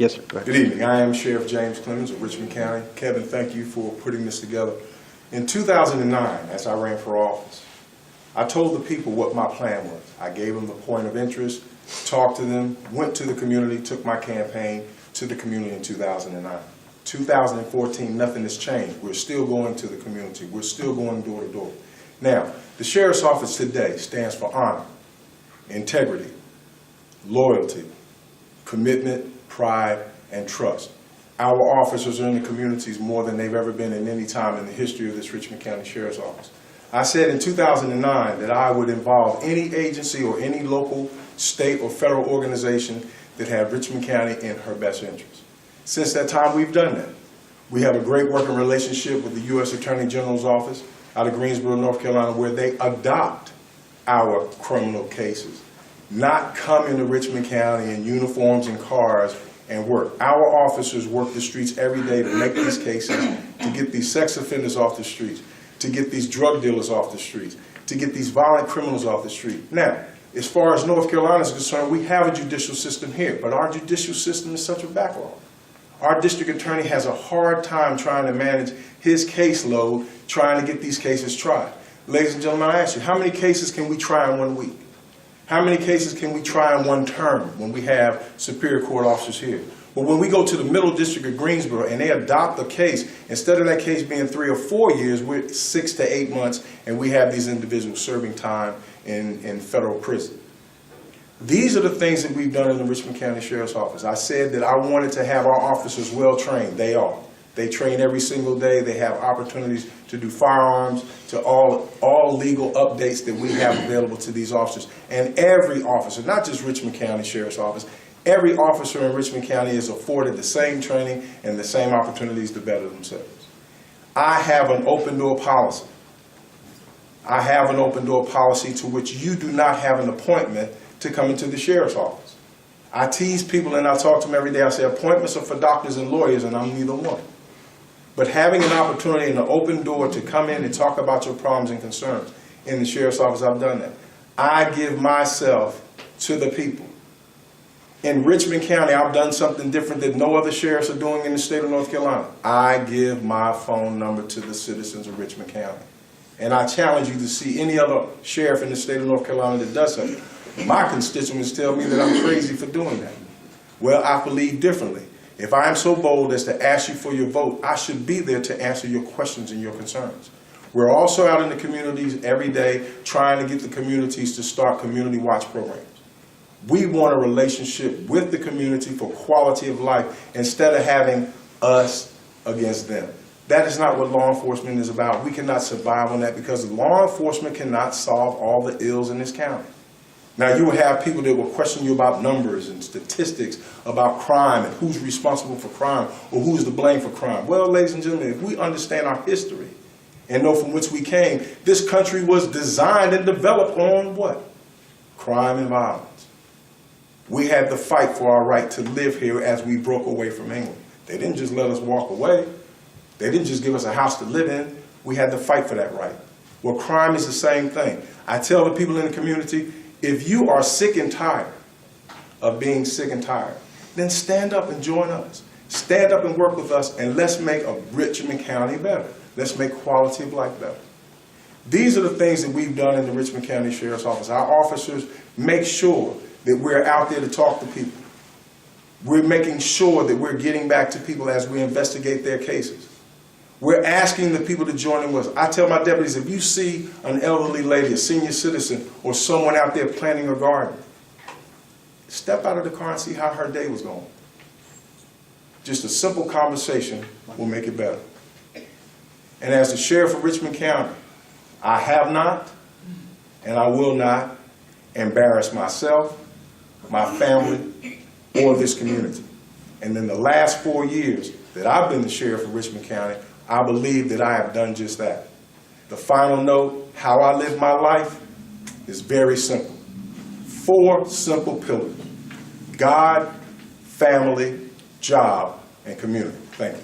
Yes, sir. Go ahead. Good evening. I am Sheriff James Clemmons of Richmond County. Kevin, thank you for putting this together. In 2009, as I ran for office, I told the people what my plan was. I gave them the point of interest, talked to them, went to the community, took my campaign to the community in 2009. 2014, nothing has changed. We're still going to the community. We're still going door to door. Now, the Sheriff's Office today stands for honor, integrity, loyalty, commitment, pride, and trust. Our officers are in the communities more than they've ever been in any time in the history of this Richmond County Sheriff's Office. I said in 2009 that I would involve any agency or any local, state, or federal organization that had Richmond County in her best interest. Since that time, we've done that. We have a great working relationship with the U.S. Attorney General's office out of Greensboro, North Carolina, where they adopt our criminal cases, not come into Richmond County in uniforms and cars and work. Our officers work the streets every day to make these cases, to get these sex offenders off the streets, to get these drug dealers off the streets, to get these violent criminals off the street. Now, as far as North Carolina is concerned, we have a judicial system here, but our judicial system is such a backlog. Our district attorney has a hard time trying to manage his caseload, trying to get these cases tried. Ladies and gentlemen, I ask you, how many cases can we try in 1 week? How many cases can we try in 1 term when we have Superior Court officers here? Well, when we go to the Middle District of Greensboro and they adopt the case, instead of that case being 3 or 4 years, we're 6 to 8 months, and we have these individuals serving time in federal prison. These are the things that we've done in the Richmond County Sheriff's Office. I said that I wanted to have our officers well trained. They are. They train every single day. They have opportunities to do firearms, to all legal updates that we have available to these officers. And every officer, not just Richmond County Sheriff's Office, every officer in Richmond County is afforded the same training and the same opportunities to better themselves. I have an open door policy. I have an open door policy to which you do not have an appointment to come into the Sheriff's Office. I tease people and I talk to them every day. I say appointments are for doctors and lawyers, and I'm neither one. But having an opportunity and an open door to come in and talk about your problems and concerns in the Sheriff's Office, I've done that. I give myself to the people. In Richmond County, I've done something different that no other sheriffs are doing in the state of North Carolina. I give my phone number to the citizens of Richmond County. And I challenge you to see any other sheriff in the state of North Carolina that does something. My constituents tell me that I'm crazy for doing that. Well, I believe differently. If I am so bold as to ask you for your vote, I should be there to answer your questions and your concerns. We're also out in the communities every day trying to get the communities to start community watch programs. We want a relationship with the community for quality of life instead of having us against them. That is not what law enforcement is about. We cannot survive on that because law enforcement cannot solve all the ills in this county. Now, you will have people that will question you about numbers and statistics about crime and who's responsible for crime or who's to blame for crime. Well, ladies and gentlemen, if we understand our history and know from which we came, this country was designed and developed on what? Crime and violence. We had to fight for our right to live here as we broke away from England. They didn't just let us walk away. They didn't just give us a house to live in. We had to fight for that right. Well, crime is the same thing. I tell the people in the community, if you are sick and tired of being sick and tired, then stand up and join us. Stand up and work with us, and let's make a Richmond County better. Let's make quality of life better. These are the things that we've done in the Richmond County Sheriff's Office. Our officers make sure that we're out there to talk to people. We're making sure that we're getting back to people as we investigate their cases. We're asking the people to join in with us. I tell my deputies, if you see an elderly lady, a senior citizen, or someone out there planting a garden, step out of the car and see how her day was going. Just a simple conversation will make it better. And as the sheriff of Richmond County, I have not and I will not embarrass myself, my family, or this community. And in the last 4 years that I've been the sheriff of Richmond County, I believe that I have done just that. The final note, how I live my life, is very simple. 4 simple pillars: God, family, job, and community. Thank you.